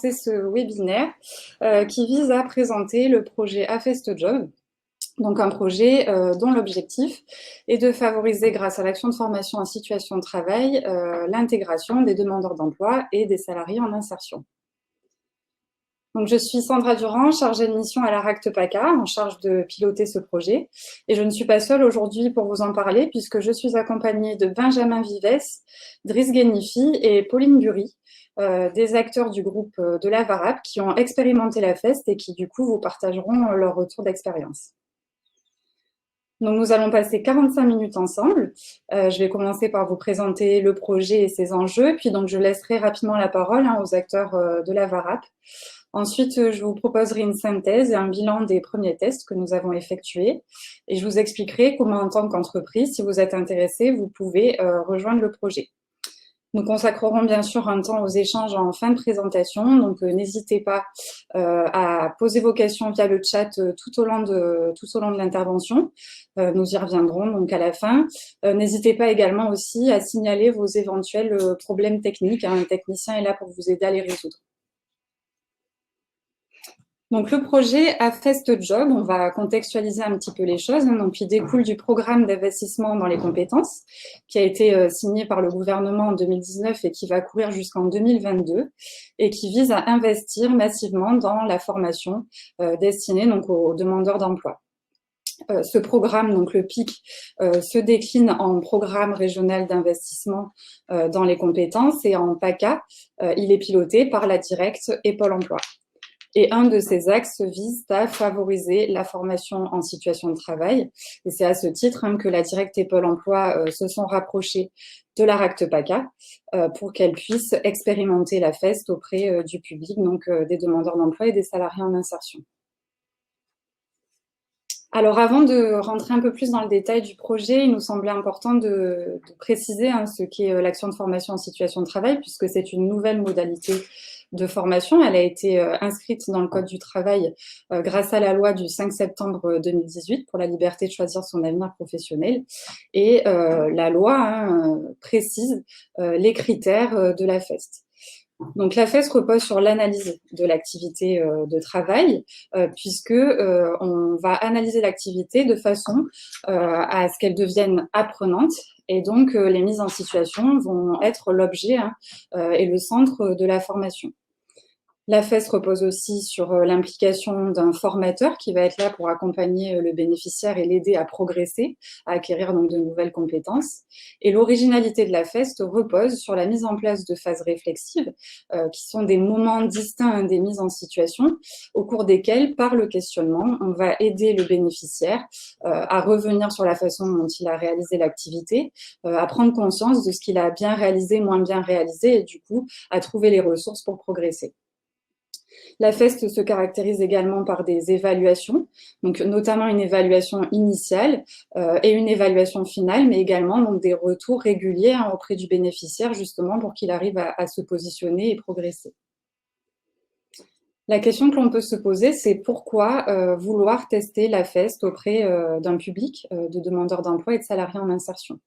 C'est ce webinaire qui vise à présenter le projet Afest Job, donc un projet dont l'objectif est de favoriser, grâce à l'action de formation en situation de travail, l'intégration des demandeurs d'emploi et des salariés en insertion. Donc, je suis Sandra Durand, chargée de mission à la RACT PACA, en charge de piloter ce projet. Et je ne suis pas seule aujourd'hui pour vous en parler, puisque je suis accompagnée de Benjamin Vives, Driss Ghenifi et Pauline Bury, des acteurs du groupe de la VARAP qui ont expérimenté la FEST et qui, du coup, vous partageront leur retour d'expérience. Donc, nous allons passer 45 minutes ensemble. Je vais commencer par vous présenter le projet et ses enjeux, puis donc je laisserai rapidement la parole aux acteurs de la VARAP. Ensuite, je vous proposerai une synthèse et un bilan des premiers tests que nous avons effectués. Et je vous expliquerai comment, en tant qu'entreprise, si vous êtes intéressé, vous pouvez rejoindre le projet. Nous consacrerons bien sûr un temps aux échanges en fin de présentation, donc n'hésitez pas à poser vos questions via le chat tout au long de l'intervention. Nous y reviendrons donc à la fin. N'hésitez pas également aussi à signaler vos éventuels problèmes techniques. Un technicien est là pour vous aider à les résoudre. Donc, le projet Afest Job, on va contextualiser un petit peu les choses. Donc, il découle du programme d'investissement dans les compétences qui a été signé par le gouvernement en 2019 et qui va courir jusqu'en 2022 et qui vise à investir massivement dans la formation destinée donc aux demandeurs d'emploi. Ce programme, donc le PIC, se décline en programme régional d'investissement dans les compétences et en PACA, il est piloté par la Directe et Pôle emploi. Et un de ces axes vise à favoriser la formation en situation de travail. Et c'est à ce titre que la Directe et Pôle emploi se sont rapprochés de la RACT PACA pour qu'elle puisse expérimenter la FEST auprès du public, donc des demandeurs d'emploi et des salariés en insertion. Alors, avant de rentrer un peu plus dans le détail du projet, il nous semblait important de préciser ce qu'est l'action de formation en situation de travail, puisque c'est une nouvelle modalité de formation. Elle a été inscrite dans le Code du travail grâce à la loi du 5 septembre 2018 pour la liberté de choisir son avenir professionnel. Et la loi précise les critères de la FEST. Donc, la FEST repose sur l'analyse de l'activité de travail, puisque on va analyser l'activité de façon à ce qu'elle devienne apprenante, et donc les mises en situation vont être l'objet et le centre de la formation. La FEST repose aussi sur l'implication d'un formateur qui va être là pour accompagner le bénéficiaire et l'aider à progresser, à acquérir donc de nouvelles compétences. Et l'originalité de la FEST repose sur la mise en place de phases réflexives, qui sont des moments distincts des mises en situation, au cours desquels, par le questionnement, on va aider le bénéficiaire à revenir sur la façon dont il a réalisé l'activité, à prendre conscience de ce qu'il a bien réalisé, moins bien réalisé, et du coup, à trouver les ressources pour progresser. La FEST se caractérise également par des évaluations, donc notamment une évaluation initiale et une évaluation finale, mais également donc des retours réguliers auprès du bénéficiaire, justement pour qu'il arrive à se positionner et progresser. La question que l'on peut se poser, c'est pourquoi vouloir tester la FEST auprès d'un public de demandeurs d'emploi et de salariés en insertion.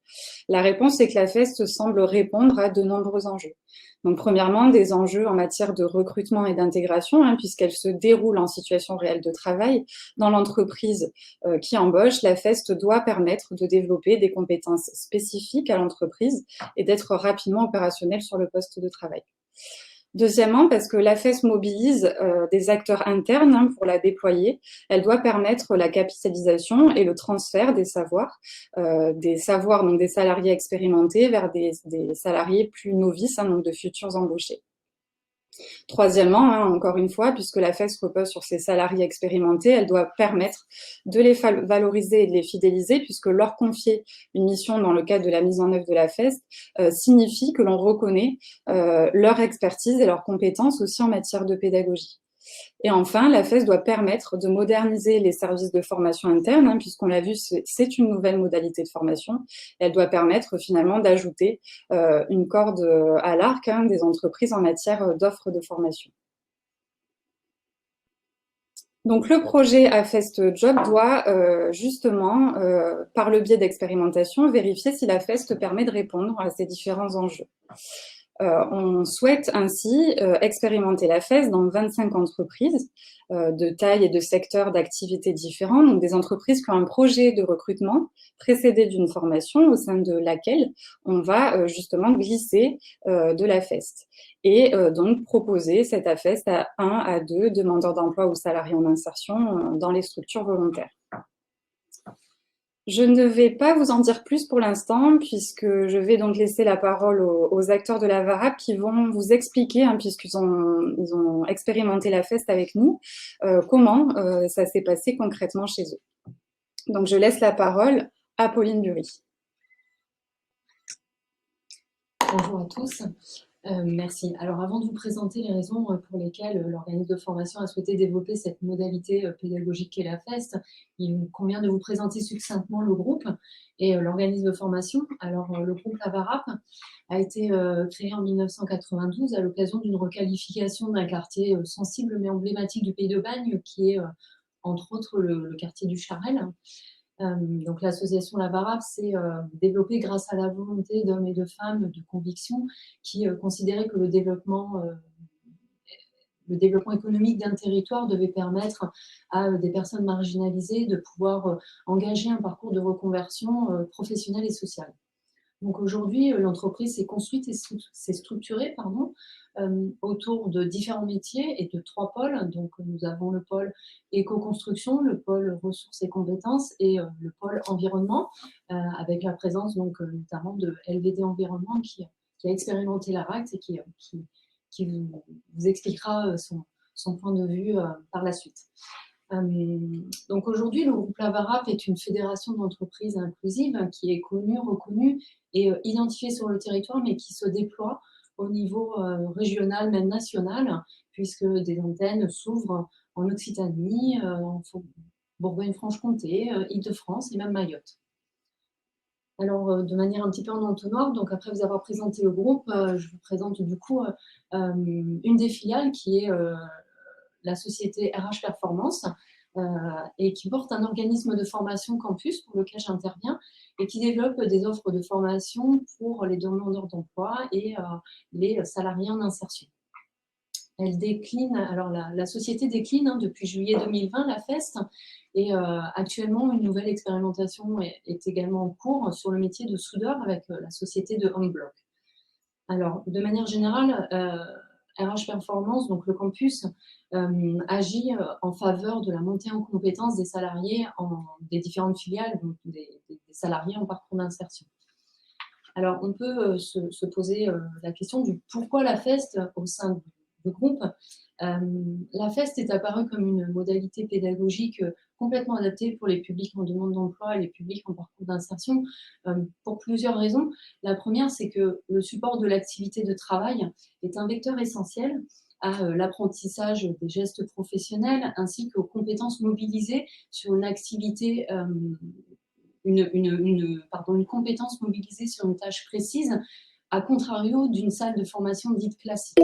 La réponse est que la FEST semble répondre à de nombreux enjeux. Donc, premièrement, des enjeux en matière de recrutement et d'intégration, puisqu'elle se déroule en situation réelle de travail. Dans l'entreprise qui embauche, la FEST doit permettre de développer des compétences spécifiques à l'entreprise et d'être rapidement opérationnelle sur le poste de travail. Deuxièmement, parce que la FEST mobilise des acteurs internes pour la déployer, elle doit permettre la capitalisation et le transfert des savoirs donc des salariés expérimentés vers des salariés plus novices, donc de futurs embauchés. Troisièmement, encore une fois, puisque la FEST repose sur ces salariés expérimentés, elle doit permettre de les valoriser et de les fidéliser, puisque leur confier une mission dans le cadre de la mise en œuvre de la FEST signifie que l'on reconnaît leur expertise et leurs compétences aussi en matière de pédagogie. Et enfin, la FEST doit permettre de moderniser les services de formation interne, puisqu'on l'a vu, c'est une nouvelle modalité de formation. Elle doit permettre finalement d'ajouter une corde à l'arc des entreprises en matière d'offres de formation. Donc, le projet Afest Job doit justement, par le biais d'expérimentation, vérifier si la FEST permet de répondre à ces différents enjeux. On souhaite ainsi expérimenter la FES dans 25 entreprises de taille et de secteurs d'activité différents, donc des entreprises qui ont un projet de recrutement précédé d'une formation au sein de laquelle on va justement glisser de la FEST et donc proposer cette AFEST à 1 à 2 demandeurs d'emploi ou salariés en insertion dans les structures volontaires. Je ne vais pas vous en dire plus pour l'instant, puisque je vais donc laisser la parole aux acteurs de la VARAP qui vont vous expliquer, puisqu'ils ont expérimenté la FEST avec nous, comment ça s'est passé concrètement chez eux. Donc je laisse la parole à Pauline Bury. Bonjour à tous. Merci. Alors, avant de vous présenter les raisons pour lesquelles l'organisme de formation a souhaité développer cette modalité pédagogique qu'est la FEST, il me convient de vous présenter succinctement le groupe et l'organisme de formation. Alors, le groupe La VARAP a été créé en 1992 à l'occasion d'une requalification d'un quartier sensible mais emblématique du Pays de Bagne, qui est entre autres le quartier du Charel. Donc l'association La VARAP s'est développée grâce à la volonté d'hommes et de femmes de conviction qui considéraient que le développement économique d'un territoire devait permettre à des personnes marginalisées de pouvoir engager un parcours de reconversion professionnelle et sociale. Donc aujourd'hui, l'entreprise s'est construite et s'est structurée autour de différents métiers et de 3 pôles. Donc nous avons le pôle éco-construction, le pôle ressources et compétences et le pôle environnement, avec la présence notamment de LVD Environnement qui a expérimenté la RACT et qui vous expliquera son point de vue par la suite. Donc aujourd'hui, le groupe La VARAP est une fédération d'entreprises inclusives qui est connue, reconnue et identifiée sur le territoire, mais qui se déploie au niveau régional, même national, puisque des antennes s'ouvrent en Occitanie, en Bourgogne-Franche-Comté, Île-de-France et même Mayotte. Alors, de manière un petit peu en entonnoir, donc après vous avoir présenté le groupe, je vous présente du coup une des filiales qui est la société RH Performance, et qui porte un organisme de formation campus pour lequel j'interviens et qui développe des offres de formation pour les demandeurs d'emploi et les salariés en insertion. Elle décline, alors la société décline depuis juillet 2020 la FEST, et actuellement une nouvelle expérimentation est également en cours sur le métier de soudeur avec la société de Homeblock. Alors, de manière générale, RH Performance, donc le campus, agit en faveur de la montée en compétences des salariés des différentes filiales, donc des salariés en parcours d'insertion. Alors, on peut se poser la question du pourquoi la FEST au sein du groupe. La FEST est apparue comme une modalité pédagogique complètement adaptée pour les publics en demande d'emploi et les publics en parcours d'insertion, pour plusieurs raisons. La première, c'est que le support de l'activité de travail est un vecteur essentiel à l'apprentissage des gestes professionnels ainsi qu'aux compétences mobilisées sur une activité, une compétence mobilisée sur une tâche précise, à contrario d'une salle de formation dite classique.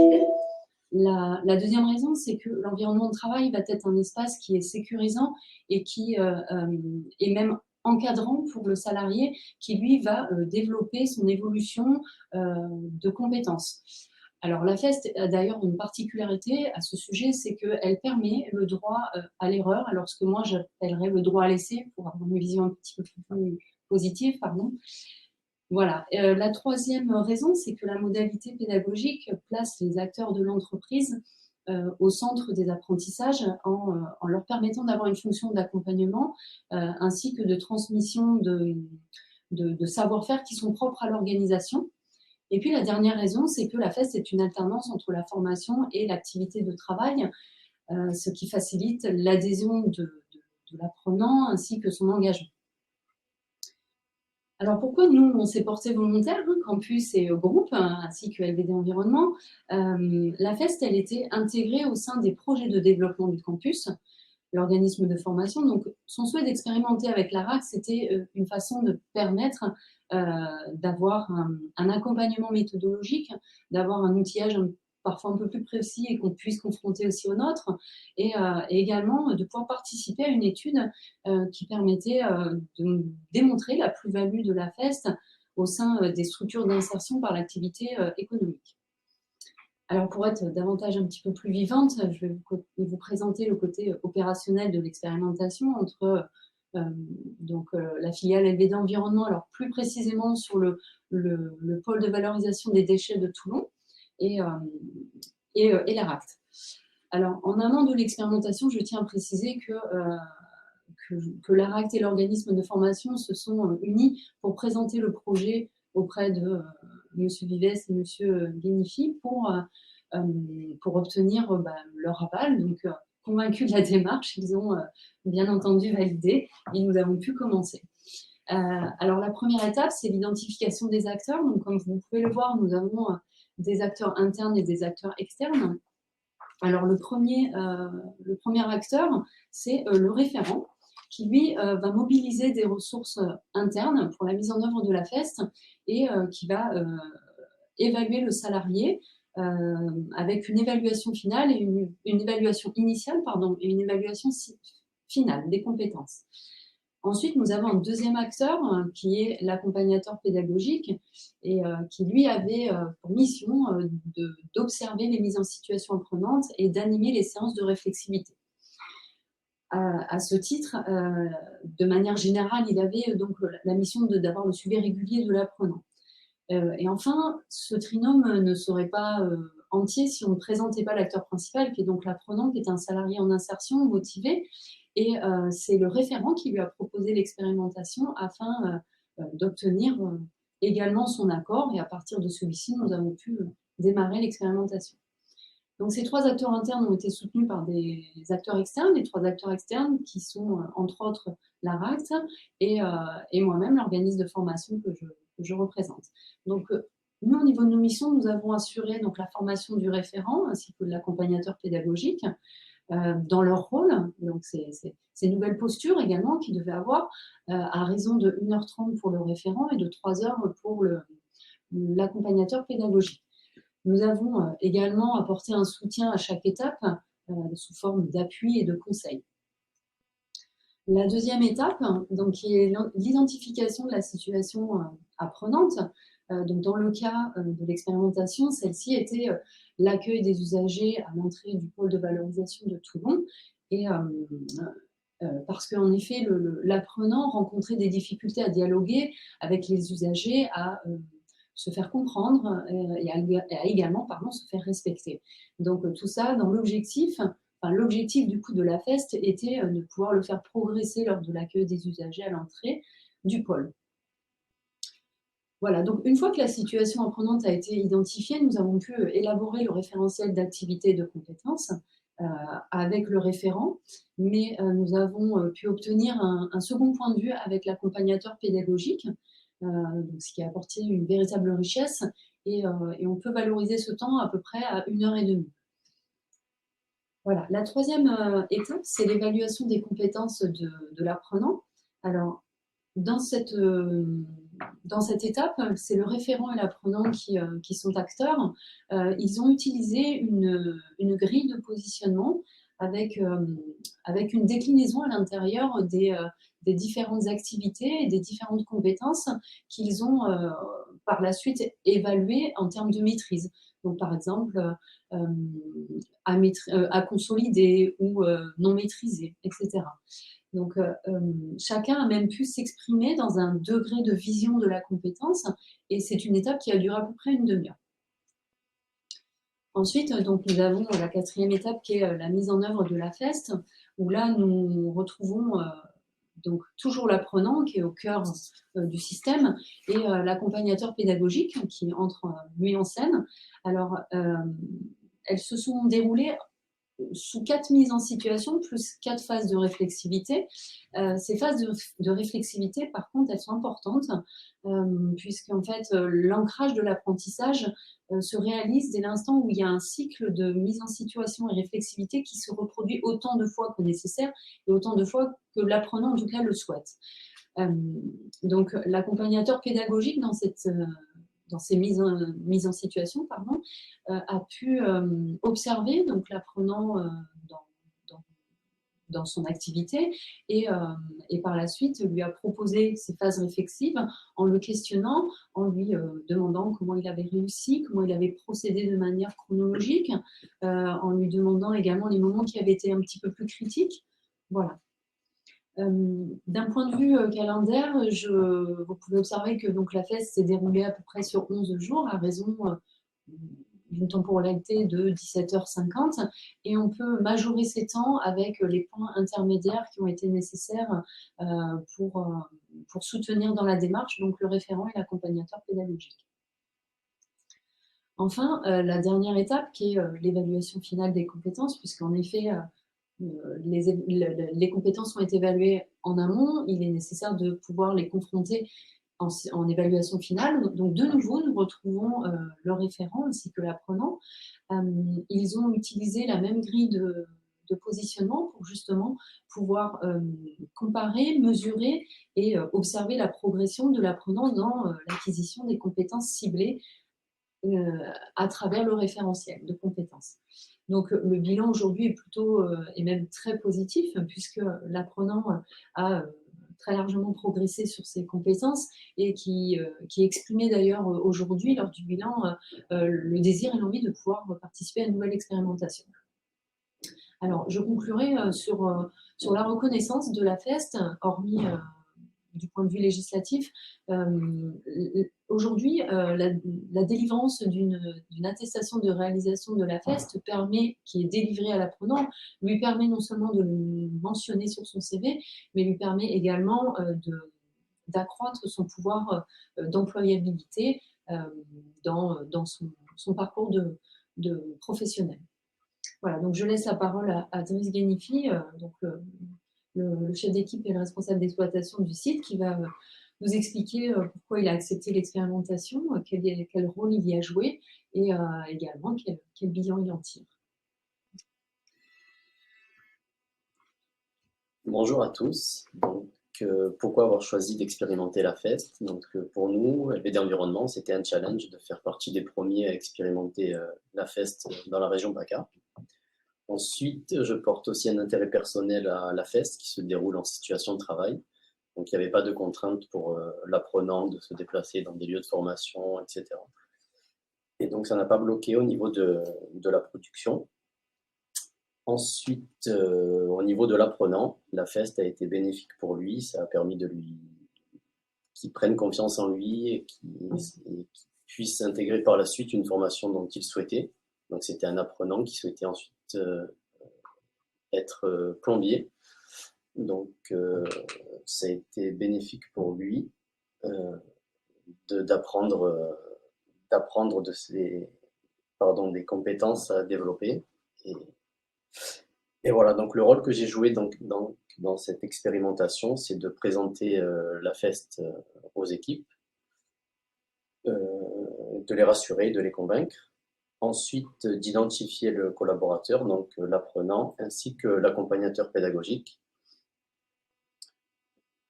La deuxième raison, c'est que l'environnement de travail va être un espace qui est sécurisant et qui est même encadrant pour le salarié qui, lui, va développer son évolution de compétences. Alors, la FEST a d'ailleurs une particularité à ce sujet, c'est qu'elle permet le droit à l'erreur, alors ce que moi j'appellerais le droit à l'essai, pour avoir une vision un petit peu plus positive, pardon. Voilà. La troisième raison, c'est que la modalité pédagogique place les acteurs de l'entreprise au centre des apprentissages en leur permettant d'avoir une fonction d'accompagnement ainsi que de transmission de savoir-faire qui sont propres à l'organisation. Et puis la dernière raison, c'est que la FEST est une alternance entre la formation et l'activité de travail, ce qui facilite l'adhésion de l'apprenant ainsi que son engagement. Alors pourquoi nous, on s'est porté volontaire, campus et groupe, ainsi que LVD Environnement. La FEST, elle était intégrée au sein des projets de développement du campus, l'organisme de formation. Donc son souhait d'expérimenter avec la RAC, c'était une façon de permettre d'avoir un accompagnement méthodologique, d'avoir un outillage parfois un peu plus précis et qu'on puisse confronter aussi aux nôtres, et également de pouvoir participer à une étude qui permettait de démontrer la plus-value de la FEST au sein des structures d'insertion par l'activité économique. Alors, pour être davantage un petit peu plus vivante, je vais vous présenter le côté opérationnel de l'expérimentation entre la filiale LBD Environnement, alors plus précisément sur le pôle de valorisation des déchets de Toulon et, et l'ARACT. Alors, en amont de l'expérimentation, je tiens à préciser que l'ARACT et l'organisme de formation se sont unis pour présenter le projet auprès de M. Vives et M. Guénifi pour obtenir leur aval. Donc, convaincus de la démarche, ils ont bien entendu validé et nous avons pu commencer. Alors, la première étape, c'est l'identification des acteurs. Donc, comme vous pouvez le voir, nous avons des acteurs internes et des acteurs externes. Alors, le premier acteur, c'est le référent, qui lui va mobiliser des ressources internes pour la mise en œuvre de la FEST et qui va évaluer le salarié avec une évaluation finale et une évaluation initiale, et une évaluation finale des compétences. Ensuite, nous avons un deuxième acteur qui est l'accompagnateur pédagogique et qui, lui, avait pour mission d'observer les mises en situation apprenantes et d'animer les séances de réflexivité. À ce titre, de manière générale, il avait donc la mission d'avoir le suivi régulier de l'apprenant. Et enfin, ce trinôme ne serait pas entier si on ne présentait pas l'acteur principal, qui est donc l'apprenant, qui est un salarié en insertion, motivé. Et c'est le référent qui lui a proposé l'expérimentation afin d'obtenir également son accord. Et à partir de celui-ci, nous avons pu démarrer l'expérimentation. Donc ces trois acteurs internes ont été soutenus par des acteurs externes, les trois acteurs externes qui sont entre autres l'ARACT et moi-même, l'organisme de formation que je représente. Donc nous, au niveau de nos missions, nous avons assuré donc, la formation du référent ainsi que de l'accompagnateur pédagogique dans leur rôle, donc ces nouvelles postures également qu'ils devaient avoir à raison de 1h30 pour le référent et de 3 heures pour l'accompagnateur pédagogique. Nous avons également apporté un soutien à chaque étape sous forme d'appui et de conseil. La deuxième étape, donc, qui est l'identification de la situation apprenante. Donc, dans le cas de l'expérimentation, celle-ci était l'accueil des usagers à l'entrée du pôle de valorisation de Toulon. Et parce qu'en effet, l'apprenant rencontrait des difficultés à dialoguer avec les usagers, à se faire comprendre et à également se faire respecter. Donc tout ça dans l'objectif du coup de la FEST était de pouvoir le faire progresser lors de l'accueil des usagers à l'entrée du pôle. Voilà, donc une fois que la situation apprenante a été identifiée, nous avons pu élaborer le référentiel d'activités et de compétences avec le référent, mais nous avons pu obtenir un second point de vue avec l'accompagnateur pédagogique, donc ce qui a apporté une véritable richesse et on peut valoriser ce temps à peu près à 1h30. Voilà. La troisième étape, c'est l'évaluation des compétences de l'apprenant. Alors, dans cette étape, c'est le référent et l'apprenant qui sont acteurs. Ils ont utilisé une grille de positionnement avec une déclinaison à l'intérieur des différentes activités et des différentes compétences qu'ils ont par la suite évaluées en termes de maîtrise. Donc, par exemple, à consolider ou non maîtriser, etc. Donc, chacun a même pu s'exprimer dans un degré de vision de la compétence et c'est une étape qui a duré à peu près une demi-heure. Ensuite, donc, nous avons la quatrième étape qui est la mise en œuvre de la FEST, où là, nous retrouvons donc toujours l'apprenant qui est au cœur du système et l'accompagnateur pédagogique qui entre lui en scène. Alors, elles se sont déroulées sous 4 mises en situation, plus 4 phases de réflexivité. Ces phases de réflexivité, par contre, elles sont importantes, puisqu'en fait, l'ancrage de l'apprentissage se réalise dès l'instant où il y a un cycle de mise en situation et réflexivité qui se reproduit autant de fois que nécessaire et autant de fois que l'apprenant, en tout cas, le souhaite. Donc, l'accompagnateur pédagogique dans ces mises en situation, a pu observer donc l'apprenant dans son activité et par la suite lui a proposé ces phases réflexives en le questionnant, en lui demandant comment il avait réussi, comment il avait procédé de manière chronologique, en lui demandant également les moments qui avaient été un petit peu plus critiques. Voilà. D'un point de vue calendaire, vous pouvez observer que donc, la FEST s'est déroulée à peu près sur 11 jours à raison d'une temporalité de 17h50 et on peut majorer ces temps avec les points intermédiaires qui ont été nécessaires pour soutenir dans la démarche donc le référent et l'accompagnateur pédagogique. Enfin, la dernière étape qui est l'évaluation finale des compétences, puisqu'en effet, les compétences ont été évaluées en amont, il est nécessaire de pouvoir les confronter en évaluation finale. Donc, de nouveau, nous retrouvons le référent ainsi que l'apprenant. Ils ont utilisé la même grille de positionnement pour justement pouvoir comparer, mesurer et observer la progression de l'apprenant dans l'acquisition des compétences ciblées à travers le référentiel de compétences. Donc, le bilan aujourd'hui est plutôt et même très positif puisque l'apprenant a très largement progressé sur ses compétences et qui exprimait d'ailleurs aujourd'hui lors du bilan le désir et l'envie de pouvoir participer à une nouvelle expérimentation. Alors, je conclurai sur la reconnaissance de la FEST, hormis du point de vue législatif. Aujourd'hui, la délivrance d'une attestation de réalisation de la FEST qui est délivrée à l'apprenant, lui permet non seulement de le mentionner sur son CV, mais lui permet également d'accroître son pouvoir d'employabilité dans son parcours de professionnel. Voilà, donc je laisse la parole à Driss Ghenifi, le chef d'équipe et le responsable d'exploitation du site, qui va nous expliquer pourquoi il a accepté l'expérimentation, quel rôle il y a joué et également quel bilan il en tire. Bonjour à tous. Donc, pourquoi avoir choisi d'expérimenter la FEST? Donc, pour nous, LBD Environnement, c'était un challenge de faire partie des premiers à expérimenter la FEST dans la région PACA. Ensuite, je porte aussi un intérêt personnel à la FEST qui se déroule en situation de travail. Donc, il n'y avait pas de contrainte pour l'apprenant de se déplacer dans des lieux de formation, etc. Et donc, ça n'a pas bloqué au niveau de la production. Ensuite, au niveau de l'apprenant, la FEST a été bénéfique pour lui. Ça a permis qu'il prenne confiance en lui et qu'il puisse intégrer par la suite une formation dont il souhaitait. Donc, c'était un apprenant qui souhaitait ensuite être plombier. Donc, ça a été bénéfique pour lui d'apprendre des compétences à développer. Et voilà, donc le rôle que j'ai joué dans cette expérimentation, c'est de présenter la FEST aux équipes, de les rassurer, de les convaincre. Ensuite, d'identifier le collaborateur, donc l'apprenant, ainsi que l'accompagnateur pédagogique.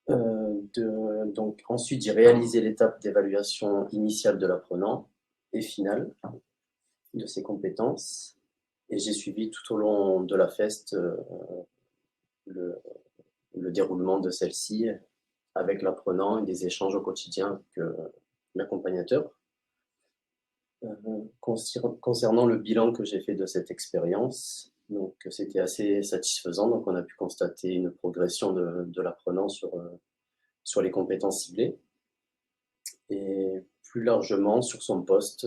Donc, ensuite, j'ai réalisé l'étape d'évaluation initiale de l'apprenant et finale de ses compétences. Et j'ai suivi tout au long de la FEST le déroulement de celle-ci avec l'apprenant et des échanges au quotidien avec l'accompagnateur. Concernant le bilan que j'ai fait de cette expérience, donc c'était assez satisfaisant. Donc on a pu constater une progression de l'apprenant sur les compétences ciblées et plus largement sur son poste.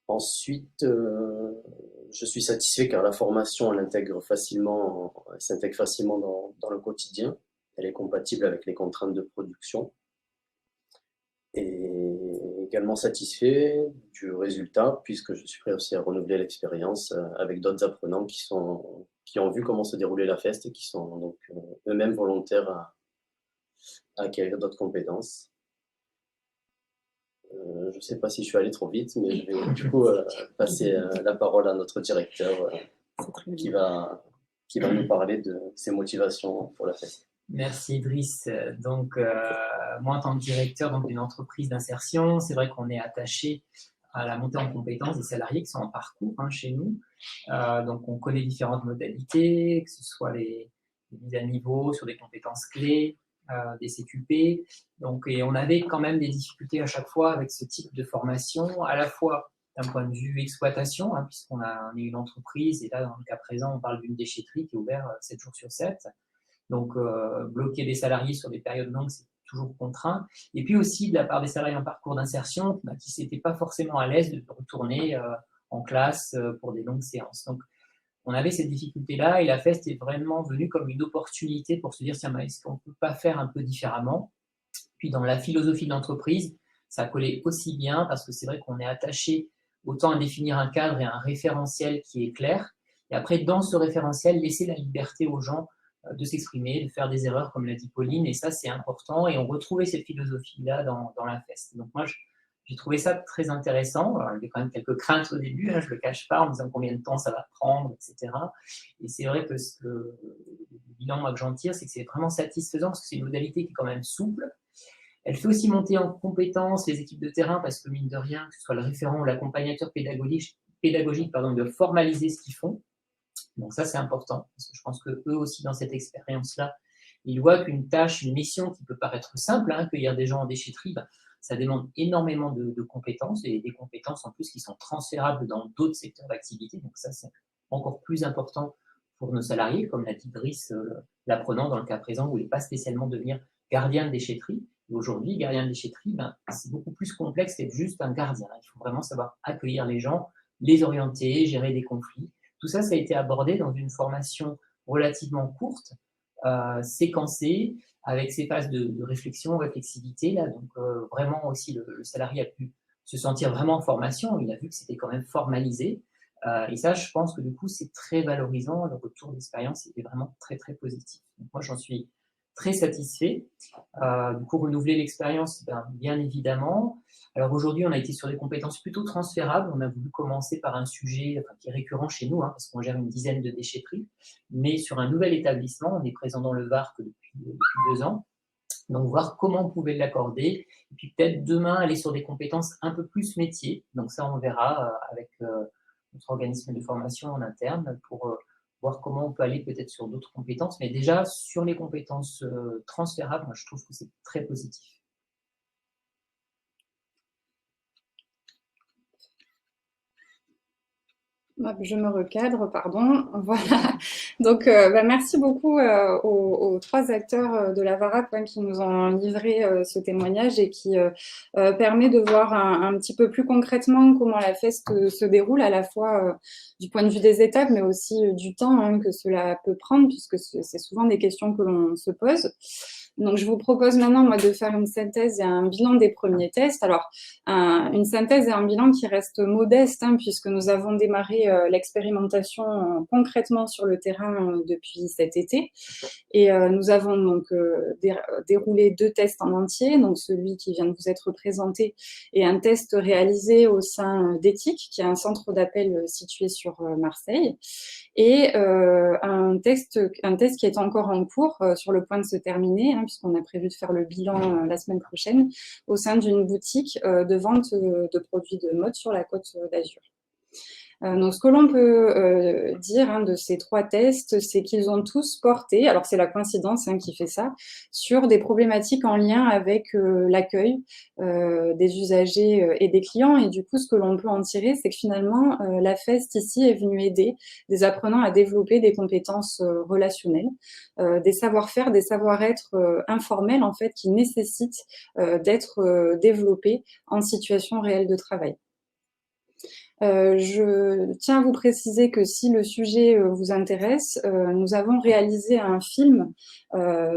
Ensuite, je suis satisfait car la formation elle s'intègre facilement dans le quotidien. Elle est compatible avec les contraintes de production. Et également satisfait du résultat puisque je suis prêt aussi à renouveler l'expérience avec d'autres apprenants qui ont vu comment se déroulait la FEST et qui sont donc eux-mêmes volontaires à acquérir d'autres compétences. Je ne sais pas si je suis allé trop vite, mais je vais du coup passer la parole à notre directeur qui va nous parler de ses motivations pour la FEST. Merci Driss. Donc, moi en tant que directeur d'une entreprise d'insertion, c'est vrai qu'on est attaché à la montée en compétences des salariés qui sont en parcours chez nous. Donc, on connaît différentes modalités, que ce soit les mises à niveau sur des compétences clés, des CQP. Donc, et on avait quand même des difficultés à chaque fois avec ce type de formation, à la fois d'un point de vue exploitation, puisqu'on est une entreprise, et là, dans le cas présent, on parle d'une déchetterie qui est ouverte 7 jours sur 7. Donc, bloquer des salariés sur des périodes longues, c'est toujours contraint. Et puis aussi, de la part des salariés en parcours d'insertion, qui n'étaient pas forcément à l'aise de retourner en classe pour des longues séances. Donc, on avait cette difficulté-là, et la FEST est vraiment venue comme une opportunité pour se dire, tiens, est-ce qu'on ne peut pas faire un peu différemment? Puis dans la philosophie de l'entreprise, ça collait aussi bien, parce que c'est vrai qu'on est attaché autant à définir un cadre et un référentiel qui est clair, et après, dans ce référentiel, laisser la liberté aux gens de s'exprimer, de faire des erreurs, comme l'a dit Pauline, et ça, c'est important, et on retrouvait cette philosophie-là dans la FEST. Donc moi, j'ai trouvé ça très intéressant. Alors, il y avait quand même quelques craintes au début, je ne le cache pas, en me disant combien de temps ça va prendre, etc. Et c'est vrai que ce que le bilan moi, que j'en tire, c'est que c'est vraiment satisfaisant, parce que c'est une modalité qui est quand même souple. Elle fait aussi monter en compétence les équipes de terrain, parce que mine de rien, que ce soit le référent ou l'accompagnateur pédagogique de formaliser ce qu'ils font. Donc ça, c'est important, parce que je pense qu'eux aussi, dans cette expérience-là, ils voient qu'une tâche, une mission qui peut paraître simple, accueillir des gens en déchetterie, ça demande énormément de compétences, et des compétences en plus qui sont transférables dans d'autres secteurs d'activité. Donc ça, c'est encore plus important pour nos salariés, comme l'a dit Brice, l'apprenant dans le cas présent, où il n'est pas spécialement devenir gardien de déchetterie. Et aujourd'hui, gardien de déchetterie, c'est beaucoup plus complexe qu'être juste un gardien. Il faut vraiment savoir accueillir les gens, les orienter, gérer des conflits. Tout ça, ça a été abordé dans une formation relativement courte, séquencée, avec ces phases de réflexion, réflexivité. Là, donc, vraiment aussi, le salarié a pu se sentir vraiment en formation. Il a vu que c'était quand même formalisé. Et ça, je pense que du coup, c'est très valorisant. Le retour d'expérience était vraiment très, très positif. Donc, moi, j'en suis très satisfait. Du coup, renouveler l'expérience, bien évidemment. Alors aujourd'hui, on a été sur des compétences plutôt transférables. On a voulu commencer par un sujet qui est récurrent chez nous, parce qu'on gère une dizaine de déchetteries, mais sur un nouvel établissement. On est présent dans le Var depuis 2 ans. Donc, voir comment on pouvait l'accorder. Et puis peut-être demain, aller sur des compétences un peu plus métiers. Donc ça, on verra avec notre organisme de formation en interne pour voir comment on peut aller peut-être sur d'autres compétences. Mais déjà, sur les compétences transférables, moi, je trouve que c'est très positif. Je me recadre, pardon. Voilà. Donc, merci beaucoup aux 3 acteurs de la VARAP qui nous ont livré ce témoignage, et qui permet de voir un petit peu plus concrètement comment la FEST se déroule, à la fois du point de vue des étapes, mais aussi du temps que cela peut prendre, puisque c'est souvent des questions que l'on se pose. Donc, je vous propose maintenant, moi, de faire une synthèse et un bilan des premiers tests. Alors, une synthèse et un bilan qui restent modestes, puisque nous avons démarré l'expérimentation concrètement sur le terrain depuis cet été. Et nous avons donc déroulé 2 tests en entier, donc celui qui vient de vous être présenté et un test réalisé au sein d'Éthique, qui est un centre d'appel situé sur Marseille, et un test qui est encore en cours, sur le point de se terminer, puisqu'on a prévu de faire le bilan la semaine prochaine, au sein d'une boutique de vente de produits de mode sur la Côte d'Azur. Donc, ce que l'on peut dire de ces 3 tests, c'est qu'ils ont tous porté, alors c'est la coïncidence qui fait ça, sur des problématiques en lien avec l'accueil des usagers et des clients. Et du coup, ce que l'on peut en tirer, c'est que finalement, la FEST ici est venue aider des apprenants à développer des compétences relationnelles, des savoir-faire, des savoir-être informels, en fait, qui nécessitent d'être développés en situation réelle de travail. Je tiens à vous préciser que si le sujet vous intéresse, nous avons réalisé un film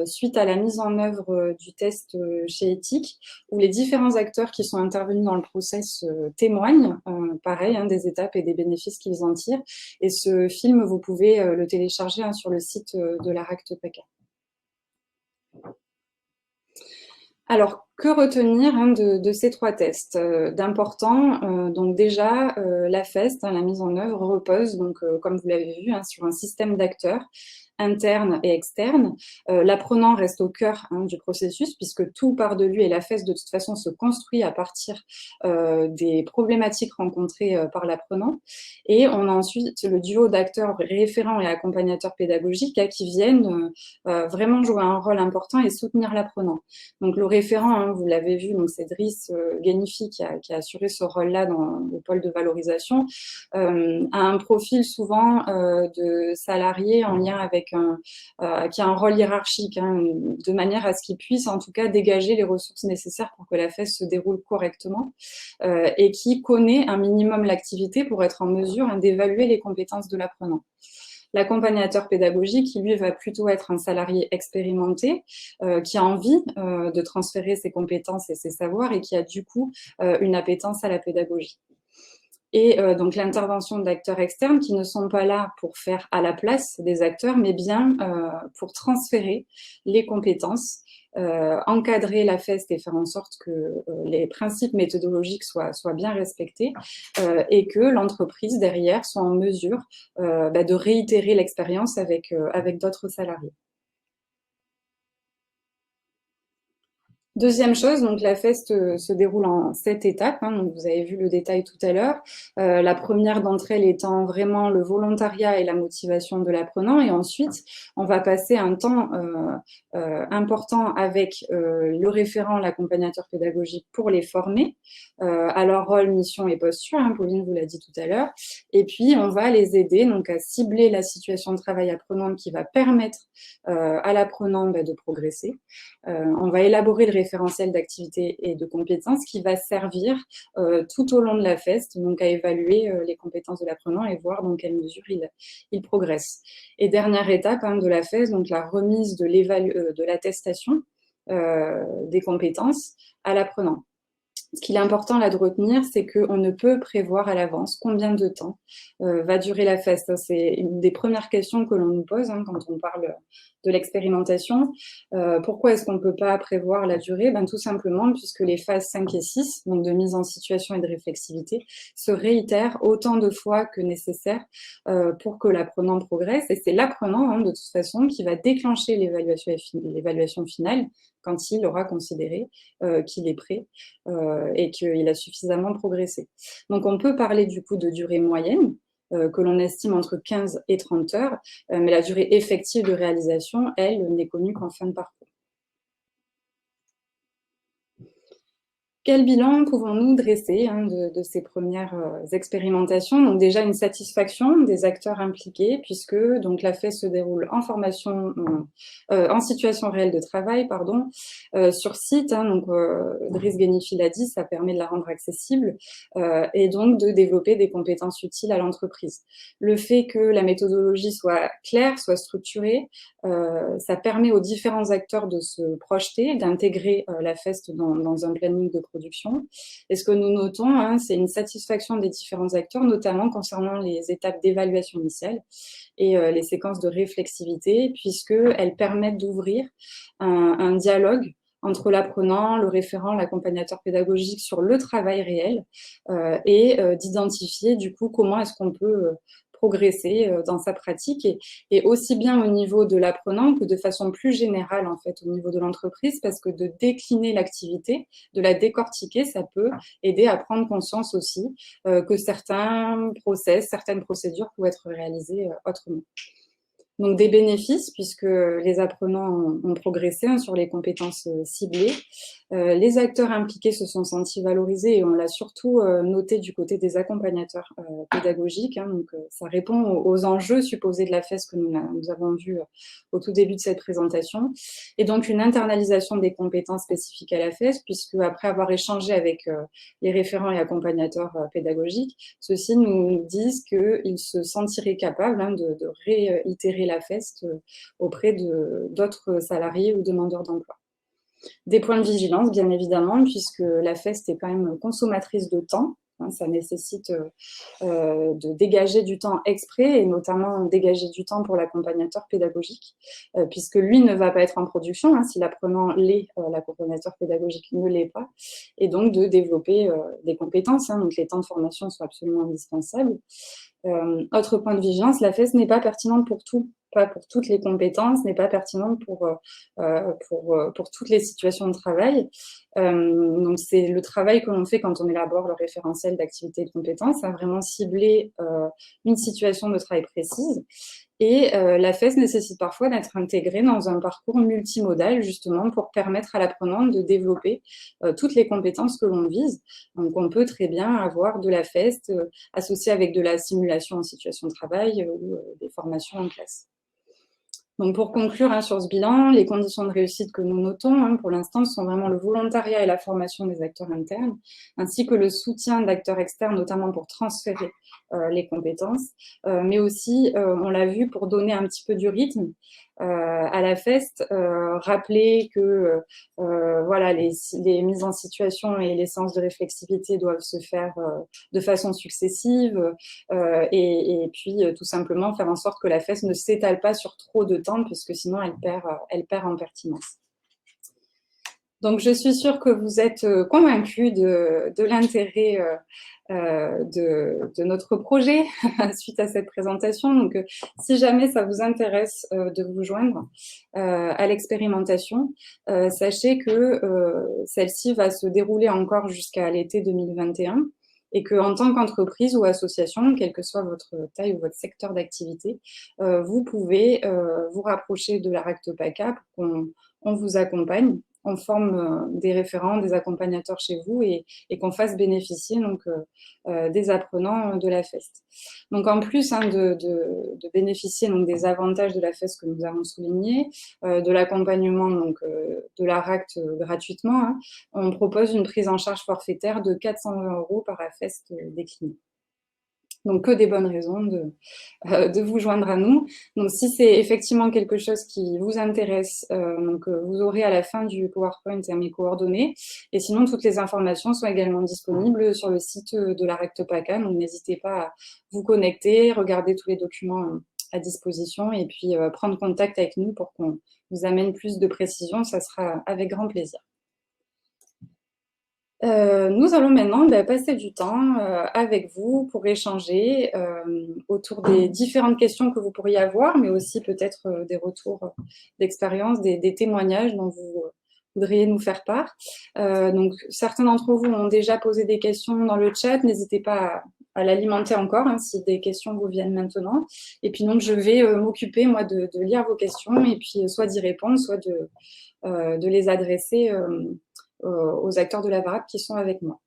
suite à la mise en œuvre du test chez Éthique, où les différents acteurs qui sont intervenus dans le process témoignent, pareil, des étapes et des bénéfices qu'ils en tirent. Et ce film, vous pouvez le télécharger sur le site de la RACT PACA. Alors, Que retenir de ces 3 tests d'important? Donc déjà, la FEST, la mise en œuvre, repose, donc, comme vous l'avez vu, sur un système d'acteurs internes et externes. L'apprenant reste au cœur du processus, puisque tout part de lui, et la FEST, de toute façon, se construit à partir des problématiques rencontrées par l'apprenant. Et on a ensuite le duo d'acteurs référents et accompagnateurs pédagogiques qui viennent vraiment jouer un rôle important et soutenir l'apprenant. Donc le référent, vous l'avez vu, donc c'est Driss Ghenifi qui a assuré ce rôle-là dans le pôle de valorisation, a un profil souvent de salarié en lien avec qui a un rôle hiérarchique, de manière à ce qu'il puisse en tout cas dégager les ressources nécessaires pour que la FEST se déroule correctement, et qui connaît un minimum l'activité pour être en mesure d'évaluer les compétences de l'apprenant. L'accompagnateur pédagogique, qui lui va plutôt être un salarié expérimenté, qui a envie de transférer ses compétences et ses savoirs et qui a du coup une appétence à la pédagogie. Et donc l'intervention d'acteurs externes qui ne sont pas là pour faire à la place des acteurs, mais bien pour transférer les compétences, encadrer la FEST et faire en sorte que les principes méthodologiques soient bien respectés, et que l'entreprise derrière soit en mesure de réitérer l'expérience avec d'autres salariés. Deuxième chose, donc la FEST se déroule en 7 étapes, donc vous avez vu le détail tout à l'heure. La première d'entre elles étant vraiment le volontariat et la motivation de l'apprenant, et ensuite on va passer un temps important avec le référent, l'accompagnateur pédagogique pour les former à leur rôle, mission et posture, Pauline vous l'a dit tout à l'heure, et puis on va les aider donc à cibler la situation de travail apprenante qui va permettre à l'apprenant de progresser. On va élaborer le référentiel d'activités et de compétences qui va servir tout au long de la FEST, donc à évaluer les compétences de l'apprenant et voir dans quelle mesure il progresse. Et dernière étape de la FEST, donc la remise de l'attestation des compétences à l'apprenant. Ce qu'il est important là de retenir, c'est qu'on ne peut prévoir à l'avance combien de temps va durer la FEST. C'est une des premières questions que l'on nous pose quand on parle de l'expérimentation. Pourquoi est-ce qu'on ne peut pas prévoir la durée? Tout simplement puisque les phases 5 et 6, donc de mise en situation et de réflexivité, se réitèrent autant de fois que nécessaire pour que l'apprenant progresse. Et c'est l'apprenant, de toute façon, qui va déclencher l'évaluation finale quand il aura considéré qu'il est prêt et qu'il a suffisamment progressé. Donc on peut parler du coup de durée moyenne, que l'on estime entre 15 et 30 heures, mais la durée effective de réalisation, elle, n'est connue qu'en fin de parcours. Quel bilan pouvons-nous dresser de ces premières expérimentations? Donc déjà une satisfaction des acteurs impliqués, puisque donc la FEST se déroule en formation, en situation réelle de travail, sur site. Donc Driss Ghenifi l'a dit, ça permet de la rendre accessible et donc de développer des compétences utiles à l'entreprise. Le fait que la méthodologie soit claire, soit structurée, ça permet aux différents acteurs de se projeter, d'intégrer la FEST dans un planning de production. Et ce que nous notons, c'est une satisfaction des différents acteurs, notamment concernant les étapes d'évaluation initiale et les séquences de réflexivité, puisqu'elles permettent d'ouvrir un dialogue entre l'apprenant, le référent, l'accompagnateur pédagogique sur le travail réel et d'identifier du coup comment est-ce qu'on peut progresser dans sa pratique et aussi bien au niveau de l'apprenant que de façon plus générale en fait au niveau de l'entreprise, parce que de décliner l'activité, de la décortiquer, ça peut aider à prendre conscience aussi que certains process, certaines procédures peuvent être réalisées autrement. Donc des bénéfices puisque les apprenants ont progressé sur les compétences ciblées. Les acteurs impliqués se sont sentis valorisés et on l'a surtout noté du côté des accompagnateurs pédagogiques. Donc ça répond aux enjeux supposés de la FEST que nous avons vus au tout début de cette présentation. Et donc une internalisation des compétences spécifiques à la FEST, puisque après avoir échangé avec les référents et accompagnateurs pédagogiques, ceux-ci nous disent qu'ils se sentiraient capables de réitérer la FEST auprès d'autres salariés ou demandeurs d'emploi. Des points de vigilance, bien évidemment, puisque la FEST est quand même consommatrice de temps hein. Ça nécessite de dégager du temps exprès et notamment dégager du temps pour l'accompagnateur pédagogique, puisque lui ne va pas être en production, hein, si l'apprenant l'est, l'accompagnateur pédagogique ne l'est pas, et donc de développer des compétences, hein, donc les temps de formation sont absolument indispensables. Autre point de vigilance, la FES n'est pas pertinente pour tout, pas pour toutes les compétences, n'est pas pertinente pour toutes les situations de travail. Donc c'est le travail que l'on fait quand on élabore le référentiel d'activité et de compétences, à vraiment cibler une situation de travail précise. Et la FES nécessite parfois d'être intégrée dans un parcours multimodal, justement, pour permettre à l'apprenant de développer toutes les compétences que l'on vise. Donc, on peut très bien avoir de la FES associée avec de la simulation en situation de travail ou des formations en classe. Donc, pour conclure hein, sur ce bilan, les conditions de réussite que nous notons hein, pour l'instant sont vraiment le volontariat et la formation des acteurs internes, ainsi que le soutien d'acteurs externes, notamment pour transférer les compétences, mais aussi, on l'a vu, pour donner un petit peu du rythme à la FEST, rappeler que voilà, les mises en situation et les séances de réflexivité doivent se faire de façon successive et puis tout simplement faire en sorte que la FEST ne s'étale pas sur trop de temps puisque sinon elle perd en pertinence. Donc, je suis sûre que vous êtes convaincus de l'intérêt de notre projet suite à cette présentation. Donc, si jamais ça vous intéresse de vous joindre à l'expérimentation, sachez que celle-ci va se dérouler encore jusqu'à l'été 2021 et qu'en tant qu'entreprise ou association, quelle que soit votre taille ou votre secteur d'activité, vous pouvez vous rapprocher de la RACT PACA pour qu'on vous accompagne. On forme des référents, des accompagnateurs chez vous et qu'on fasse bénéficier donc des apprenants de la FEST. Donc en plus hein, de bénéficier donc des avantages de la FEST que nous avons soulignés, de l'accompagnement donc de la RACT gratuitement, hein, on propose une prise en charge forfaitaire de 420 € par la FEST déclinée. Donc, que des bonnes raisons de vous joindre à nous. Donc, si c'est effectivement quelque chose qui vous intéresse, vous aurez à la fin du PowerPoint mes coordonnées. Et sinon, toutes les informations sont également disponibles sur le site de la RACT PACA. Donc, n'hésitez pas à vous connecter, regarder tous les documents à disposition et puis prendre contact avec nous pour qu'on vous amène plus de précisions. Ça sera avec grand plaisir. Nous allons maintenant passer du temps avec vous pour échanger autour des différentes questions que vous pourriez avoir, mais aussi peut-être des retours d'expérience, des témoignages dont vous voudriez nous faire part. Donc, certains d'entre vous ont déjà posé des questions dans le chat. N'hésitez pas à l'alimenter encore hein, si des questions vous viennent maintenant. Et puis donc, je vais m'occuper, moi, de lire vos questions et puis soit d'y répondre, soit de les adresser aux acteurs de la VARAP qui sont avec moi.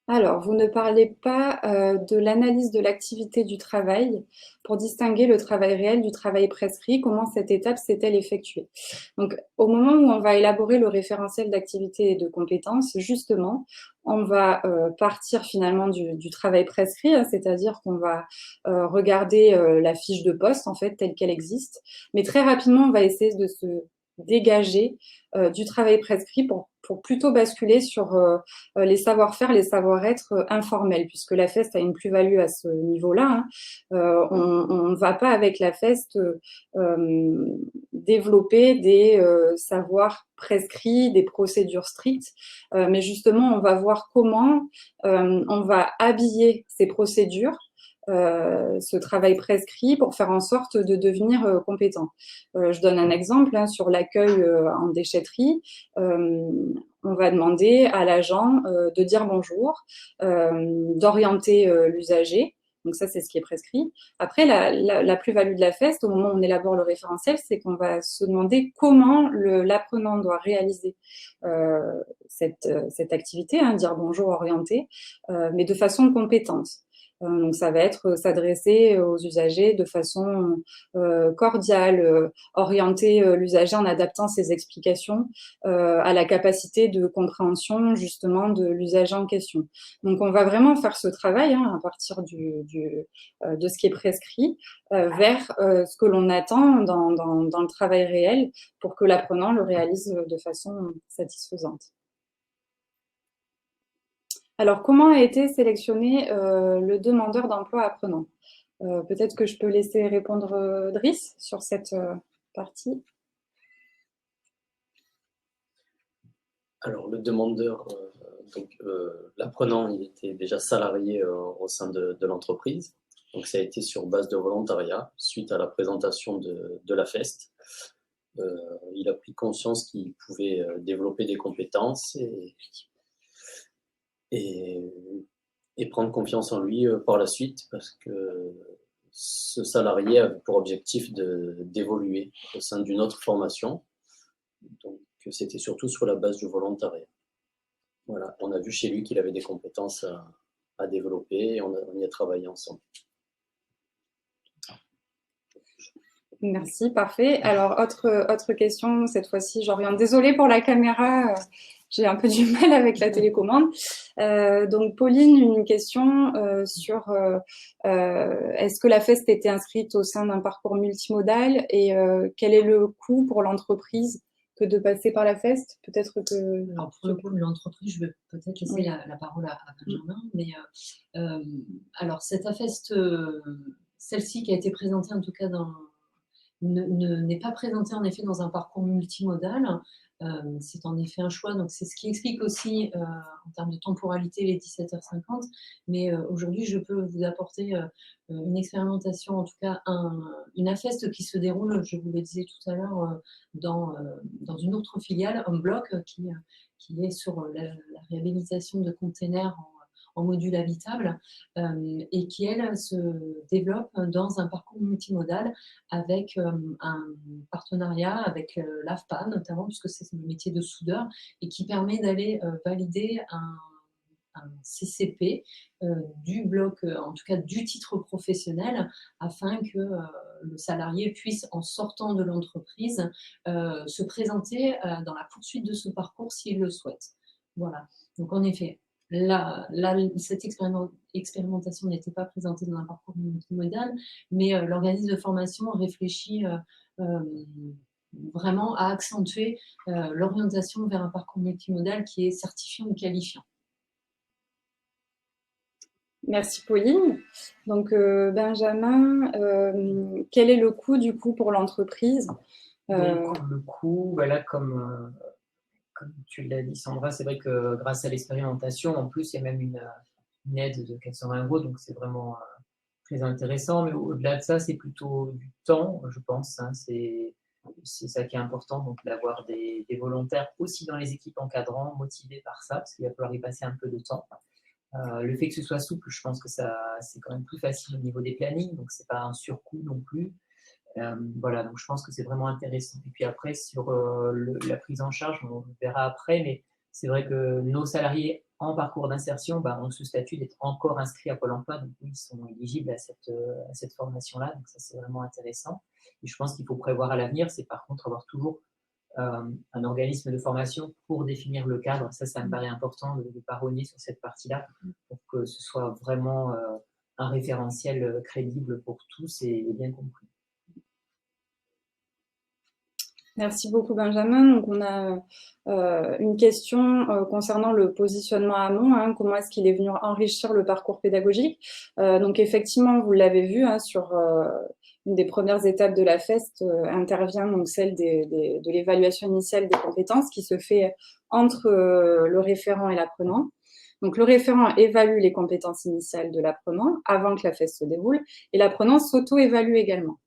Alors, vous ne parlez pas de l'analyse de l'activité du travail pour distinguer le travail réel du travail prescrit. Comment cette étape s'est-elle effectuée? Donc, au moment où on va élaborer le référentiel d'activité et de compétences, justement, on va partir finalement du travail prescrit, hein, c'est-à-dire qu'on va regarder la fiche de poste, en fait, telle qu'elle existe. Mais très rapidement, on va essayer de se dégager du travail prescrit pour plutôt basculer sur les savoir-faire, les savoir-être informels, puisque la FEST a une plus-value à ce niveau-là. Hein. On ne va pas avec la FEST développer des savoirs prescrits, des procédures strictes, mais justement, on va voir comment on va habiller ces procédures ce travail prescrit pour faire en sorte de devenir compétent. Je donne un exemple hein, sur l'accueil en déchetterie. On va demander à l'agent de dire bonjour, d'orienter l'usager. Donc ça, c'est ce qui est prescrit. Après, la plus-value de la FEST, au moment où on élabore le référentiel, c'est qu'on va se demander comment l'apprenant doit réaliser cette activité, hein, dire bonjour, orienter, mais de façon compétente. Donc ça va être s'adresser aux usagers de façon cordiale, orienter l'usager en adaptant ses explications à la capacité de compréhension justement de l'usager en question. Donc on va vraiment faire ce travail hein, à partir de ce qui est prescrit vers ce que l'on attend dans le travail réel pour que l'apprenant le réalise de façon satisfaisante. Alors, comment a été sélectionné le demandeur d'emploi apprenant? Peut-être que je peux laisser répondre Driss sur cette partie. Alors, le demandeur, l'apprenant, il était déjà salarié au sein de l'entreprise. Donc, ça a été sur base de volontariat, suite à la présentation de la FEST. Il a pris conscience qu'il pouvait développer des compétences et prendre confiance en lui par la suite, parce que ce salarié avait pour objectif d'évoluer au sein d'une autre formation. Donc, c'était surtout sur la base du volontariat. Voilà, on a vu chez lui qu'il avait des compétences à développer et on y a travaillé ensemble. Merci, parfait. Alors, autre question, cette fois-ci, j'oriente. Désolée pour la caméra, j'ai un peu du mal avec la télécommande. Donc, Pauline, une question sur est-ce que la FEST était inscrite au sein d'un parcours multimodal et quel est le coût pour l'entreprise que de passer par la FEST? Peut-être que... Alors, pour le coup de l'entreprise, je vais peut-être laisser la parole à Benjamin. Mais alors, cette FEST, celle-ci qui a été présentée en tout cas n'est pas présentée en effet dans un parcours multimodal. C'est en effet un choix, donc c'est ce qui explique aussi en termes de temporalité les 17h50. Mais aujourd'hui, je peux vous apporter une expérimentation, en tout cas une AFEST qui se déroule, je vous le disais tout à l'heure, dans une autre filiale, Homeblock, qui est sur la réhabilitation de containers en module habitable et qui, elle, se développe dans un parcours multimodal avec un partenariat avec l'AFPA notamment, puisque c'est le métier de soudeur, et qui permet d'aller valider un CCP du bloc, en tout cas du titre professionnel, afin que le salarié puisse, en sortant de l'entreprise, se présenter dans la poursuite de ce parcours s'il le souhaite. Voilà. Donc en effet, cette expérimentation n'était pas présentée dans un parcours multimodal, mais l'organisme de formation réfléchit vraiment à accentuer l'orientation vers un parcours multimodal qui est certifiant ou qualifiant. Merci Pauline. Donc Benjamin, quel est le coût du coup pour l'entreprise? Le coût, voilà, comme tu l'as dit Sandra, c'est vrai que grâce à l'expérimentation, en plus il y a même une aide de 420 €, donc c'est vraiment très intéressant. Mais au-delà de ça, c'est plutôt du temps, je pense. Hein, c'est ça qui est important, donc d'avoir des volontaires aussi dans les équipes encadrantes, motivés par ça, parce qu'il va falloir y passer un peu de temps. Le fait que ce soit souple, je pense que c'est quand même plus facile au niveau des plannings, donc c'est pas un surcoût non plus. Voilà, donc je pense que c'est vraiment intéressant. Et puis après, sur la prise en charge, on verra après, mais c'est vrai que nos salariés en parcours d'insertion ont ce statut d'être encore inscrits à Pôle emploi, donc ils sont éligibles à cette formation-là, donc ça c'est vraiment intéressant. Et je pense qu'il faut prévoir à l'avenir, c'est par contre avoir toujours un organisme de formation pour définir le cadre. Ça me paraît important de pas rogner sur cette partie-là pour que ce soit vraiment un référentiel crédible pour tous et bien compris. Merci beaucoup Benjamin. Donc on a une question concernant le positionnement amont, hein, comment est-ce qu'il est venu enrichir le parcours pédagogique. Donc effectivement, vous l'avez vu sur une des premières étapes de la FEST intervient donc celle de l'évaluation initiale des compétences qui se fait entre le référent et l'apprenant. Donc le référent évalue les compétences initiales de l'apprenant avant que la FEST se déroule et l'apprenant s'auto-évalue également.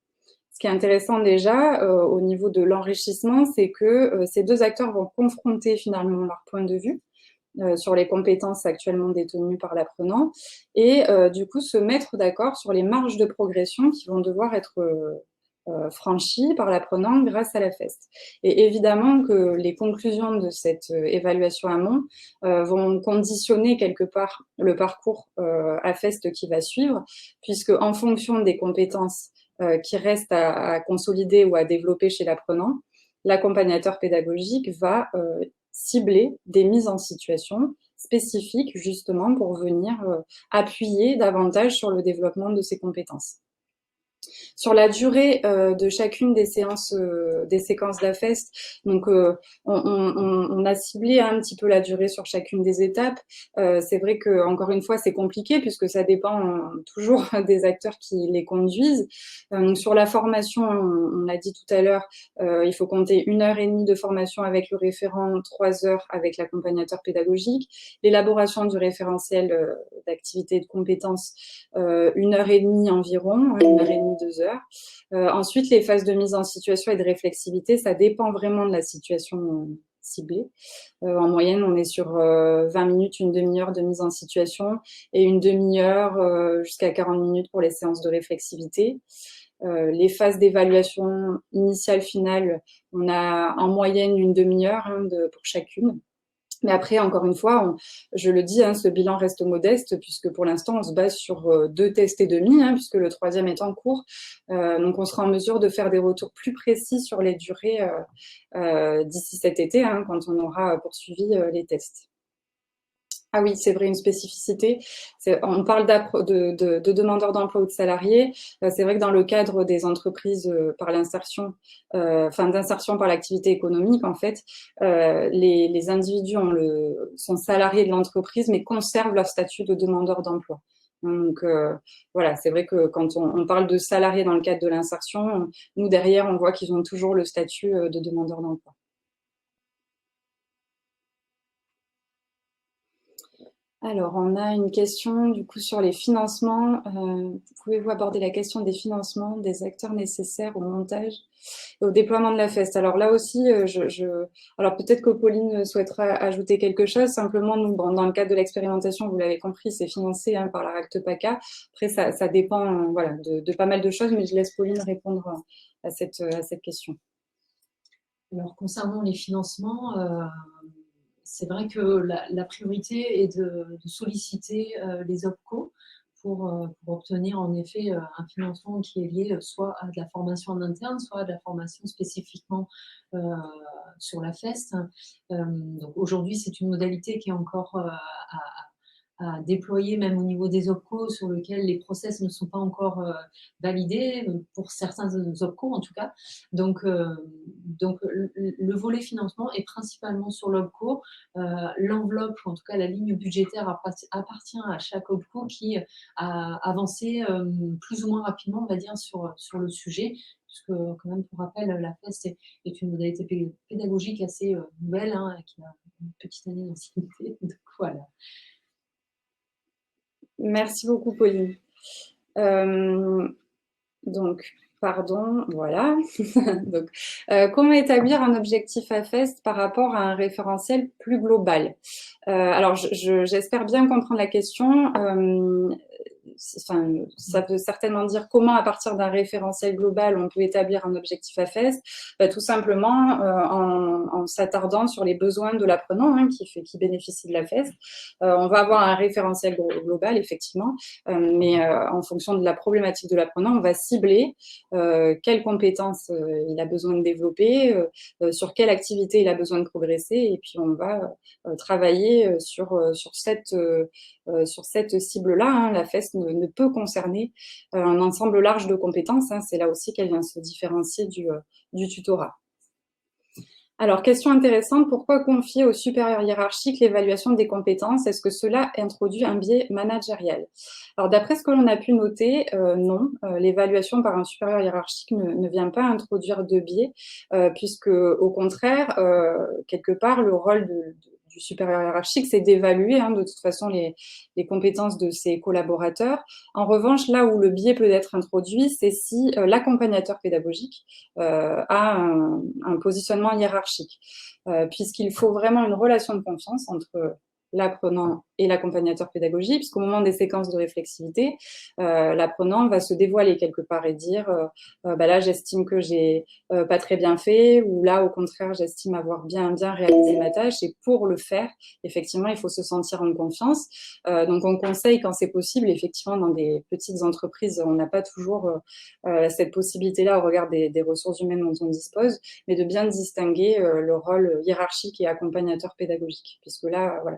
Ce qui est intéressant déjà au niveau de l'enrichissement, c'est que ces deux acteurs vont confronter finalement leur point de vue sur les compétences actuellement détenues par l'apprenant et du coup se mettre d'accord sur les marges de progression qui vont devoir être franchies par l'apprenant grâce à la FEST. Et évidemment que les conclusions de cette évaluation amont vont conditionner quelque part le parcours à FEST qui va suivre, puisque en fonction des compétences qui reste à consolider ou à développer chez l'apprenant, l'accompagnateur pédagogique va cibler des mises en situation spécifiques justement pour venir appuyer davantage sur le développement de ses compétences. Sur la durée de chacune des séquences d'AFEST, donc on a ciblé un petit peu la durée sur chacune des étapes. C'est vrai que encore une fois c'est compliqué puisque ça dépend toujours des acteurs qui les conduisent. Donc sur la formation, on l'a dit tout à l'heure, il faut compter 1h30 de formation avec le référent, 3 heures avec l'accompagnateur pédagogique. L'élaboration du référentiel d'activité et de compétences, 1h30 environ, 1h30, 2 heures. Ensuite, les phases de mise en situation et de réflexivité, ça dépend vraiment de la situation ciblée. En moyenne, on est sur 20 minutes, une demi-heure de mise en situation et une demi-heure jusqu'à 40 minutes pour les séances de réflexivité. Les phases d'évaluation initiale, finale, on a en moyenne une demi-heure pour chacune. Mais après, encore une fois, je le dis, ce bilan reste modeste puisque pour l'instant, on se base sur 2 tests et demi, puisque le 3e est en cours. Donc, on sera en mesure de faire des retours plus précis sur les durées d'ici cet été, quand on aura poursuivi les tests. Ah oui, c'est vrai, une spécificité. On parle de demandeurs d'emploi ou de salariés. C'est vrai que dans le cadre des entreprises par l'insertion, d'insertion par l'activité économique, en fait, les individus sont salariés de l'entreprise, mais conservent leur statut de demandeur d'emploi. Donc voilà, c'est vrai que quand on parle de salariés dans le cadre de l'insertion, nous derrière, on voit qu'ils ont toujours le statut de demandeur d'emploi. Alors, on a une question du coup sur les financements. Pouvez-vous aborder la question des financements des acteurs nécessaires au montage et au déploiement de la FEST? Alors là aussi, alors peut-être que Pauline souhaitera ajouter quelque chose. Simplement, nous, dans le cadre de l'expérimentation, vous l'avez compris, c'est financé par la RACT PACA. Après, ça dépend voilà, de pas mal de choses, mais je laisse Pauline répondre à cette question. Alors, concernant les financements, c'est vrai que la priorité est de solliciter les OPCO pour obtenir en effet un financement qui est lié soit à de la formation en interne, soit à de la formation spécifiquement sur la FEST. Donc aujourd'hui, c'est une modalité qui est encore à déployer même au niveau des OPCO sur lequel les process ne sont pas encore validés, pour certains OPCO en tout cas. Donc le volet financement est principalement sur l'OPCO. L'enveloppe, ou en tout cas la ligne budgétaire appartient à chaque OPCO qui a avancé plus ou moins rapidement, on va dire, sur le sujet. Puisque, quand même, pour rappel, la FEST est une modalité pédagogique assez nouvelle, qui a une petite année d'ancienneté. Donc voilà. Merci beaucoup, Pauline. Donc, pardon, voilà. Donc, comment établir un objectif AFEST par rapport à un référentiel plus global? Alors, j'espère bien comprendre la question. Ça peut certainement dire comment, à partir d'un référentiel global, on peut établir un objectif AFEST. Tout simplement en s'attardant sur les besoins de l'apprenant qui bénéficie de l'AFEST. On va avoir un référentiel global, effectivement, mais en fonction de la problématique de l'apprenant, on va cibler quelles compétences il a besoin de développer, sur quelle activité il a besoin de progresser, et puis on va travailler sur cette cible-là. La FEST ne peut concerner un ensemble large de compétences. C'est là aussi qu'elle vient se différencier du tutorat. Alors, question intéressante, pourquoi confier au supérieur hiérarchique l'évaluation des compétences? Est-ce que cela introduit un biais managérial? Alors, d'après ce que l'on a pu noter, non, l'évaluation par un supérieur hiérarchique ne vient pas introduire de biais, puisque au contraire, quelque part, le rôle du supérieur hiérarchique, c'est d'évaluer de toute façon les compétences de ses collaborateurs. En revanche, là où le biais peut être introduit, c'est si l'accompagnateur pédagogique a un positionnement hiérarchique, puisqu'il faut vraiment une relation de confiance entre l'apprenant et l'accompagnateur pédagogique, puisqu'au moment des séquences de réflexivité, l'apprenant va se dévoiler quelque part et dire là j'estime que j'ai pas très bien fait, ou là au contraire j'estime avoir bien réalisé ma tâche, et pour le faire effectivement il faut se sentir en confiance. Donc on conseille quand c'est possible, effectivement dans des petites entreprises on n'a pas toujours cette possibilité-là au regard des ressources humaines dont on dispose, mais de bien distinguer le rôle hiérarchique et accompagnateur pédagogique, puisque là voilà,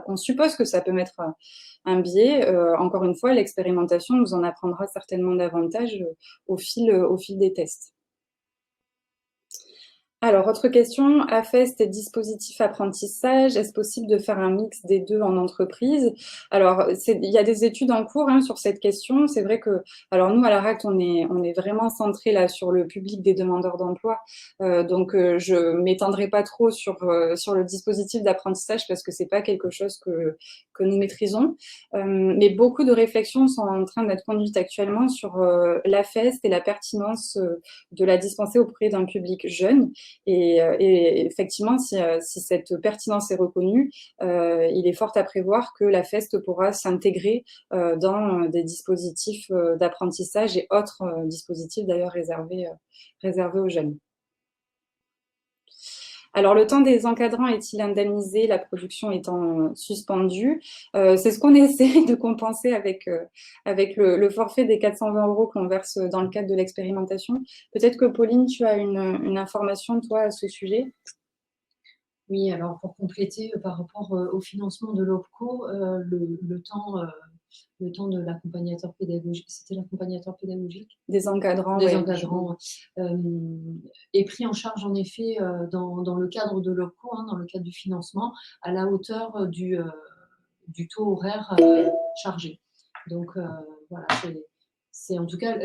on suppose est-ce que ça peut mettre un biais? Encore une fois, l'expérimentation nous en apprendra certainement davantage au fil des tests. Alors, autre question, AFEST et dispositif apprentissage, est-ce possible de faire un mix des deux en entreprise? Alors, il y a des études en cours sur cette question. C'est vrai que, alors nous, à la RACT, on est vraiment centré là sur le public des demandeurs d'emploi. Donc, je m'étendrai pas trop sur le dispositif d'apprentissage parce que c'est pas quelque chose que nous maîtrisons. Mais beaucoup de réflexions sont en train d'être conduites actuellement sur l'AFEST et la pertinence de la dispenser auprès d'un public jeune. Et effectivement, si cette pertinence est reconnue, il est fort à prévoir que la FEST pourra s'intégrer dans des dispositifs d'apprentissage et autres dispositifs d'ailleurs réservés aux jeunes. Alors, le temps des encadrants est-il indemnisé, la production étant suspendue? C'est ce qu'on essaie de compenser avec le forfait des 420 € qu'on verse dans le cadre de l'expérimentation. Peut-être que Pauline, tu as une information, toi, à ce sujet? Oui, alors pour compléter par rapport au financement de l'OPCO, le temps de l'accompagnateur pédagogique, c'était l'accompagnateur pédagogique des encadrants, est pris en charge en effet dans le cadre de l'OPCO, dans le cadre du financement, à la hauteur du taux horaire chargé. Donc voilà, c'est en tout cas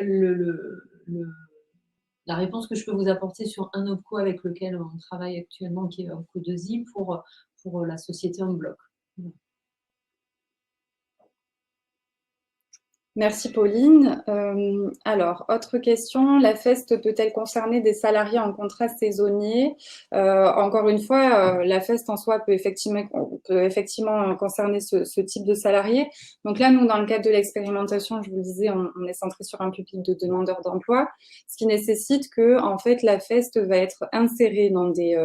la réponse que je peux vous apporter sur un OPCO avec lequel on travaille actuellement, qui est OPCO 2i, pour la société en bloc. Merci Pauline. Alors, autre question, la FEST peut-elle concerner des salariés en contrat saisonnier? Encore une fois, la FEST en soi peut effectivement concerner ce type de salariés. Donc là, nous, dans le cadre de l'expérimentation, je vous le disais, on est centré sur un public de demandeurs d'emploi, ce qui nécessite que, en fait, la FEST va être insérée dans des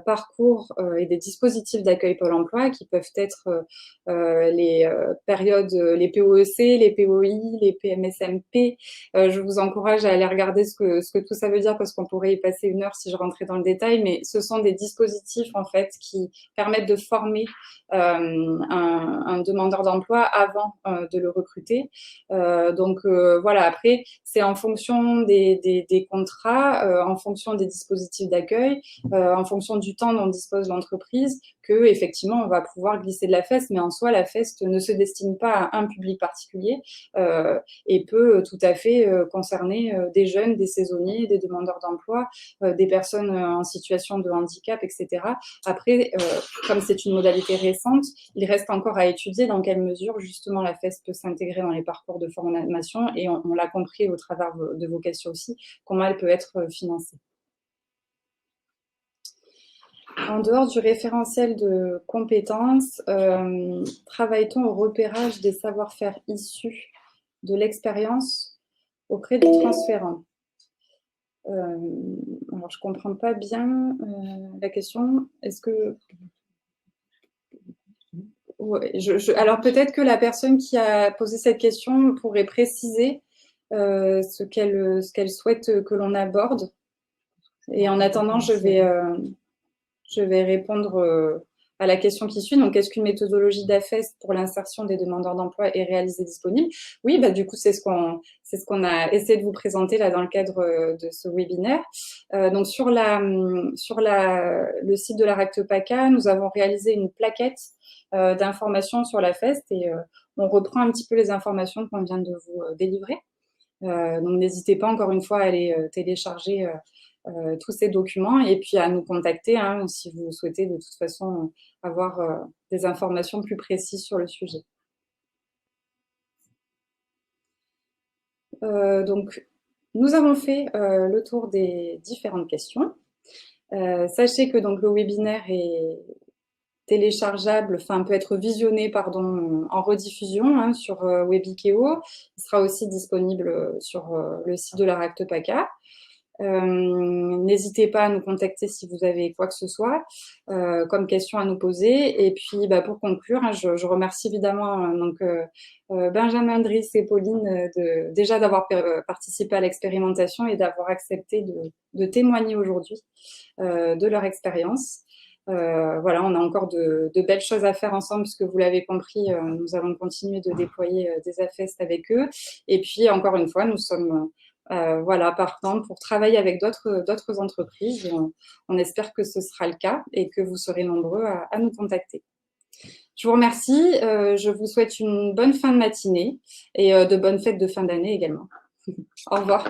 parcours et des dispositifs d'accueil Pôle emploi qui peuvent être les périodes, les POEC, les POI, les PMSMP. Je vous encourage à aller regarder ce que tout ça veut dire parce qu'on pourrait y passer une heure si je rentrais dans le détail, mais ce sont des dispositifs en fait qui permettent de former un demandeur d'emploi avant de le recruter. Donc voilà, après c'est en fonction des contrats, en fonction des dispositifs d'accueil, en fonction du temps dont dispose l'entreprise, que effectivement on va pouvoir glisser de la FEST, mais en soi la FEST ne se destine pas à un public particulier et peut tout à fait concerner des jeunes, des saisonniers, des demandeurs d'emploi, des personnes en situation de handicap, etc. Après, comme c'est une modalité récente, il reste encore à étudier dans quelle mesure justement la FEST peut s'intégrer dans les parcours de formation et on l'a compris au travers de vos questions aussi, comment elle peut être financée. En dehors du référentiel de compétences, travaille-t-on au repérage des savoir-faire issus de l'expérience auprès des transférants? Alors, je ne comprends pas bien la question. Est-ce que... Ouais, alors, peut-être que la personne qui a posé cette question pourrait préciser ce qu'elle souhaite que l'on aborde. Et en attendant, je vais répondre à la question qui suit. Donc, est-ce qu'une méthodologie d'AFEST pour l'insertion des demandeurs d'emploi est réalisée disponible? Oui, bah, du coup, c'est ce qu'on a essayé de vous présenter là dans le cadre de ce webinaire. Donc, sur le site de la RACT PACA, nous avons réalisé une plaquette d'informations sur l'AFEST et on reprend un petit peu les informations qu'on vient de vous délivrer. Donc, n'hésitez pas encore une fois à aller télécharger tous ces documents et puis à nous contacter si vous souhaitez de toute façon avoir des informations plus précises sur le sujet. Donc, nous avons fait le tour des différentes questions. Sachez que donc, le webinaire est téléchargeable, enfin peut être visionné en rediffusion sur Webikeo. Il sera aussi disponible sur le site de la RACT PACA. N'hésitez pas à nous contacter si vous avez quoi que ce soit comme question à nous poser. Et puis, pour conclure, je remercie évidemment Benjamin, Driss et Pauline déjà d'avoir participé à l'expérimentation et d'avoir accepté de témoigner aujourd'hui de leur expérience. Voilà, on a encore de belles choses à faire ensemble, puisque vous l'avez compris, nous allons continuer de déployer des AFEST avec eux. Et puis, encore une fois, nous sommes voilà, partants pour travailler avec d'autres entreprises. Et on espère que ce sera le cas et que vous serez nombreux à nous contacter. Je vous remercie. Je vous souhaite une bonne fin de matinée et de bonnes fêtes de fin d'année également. Au revoir.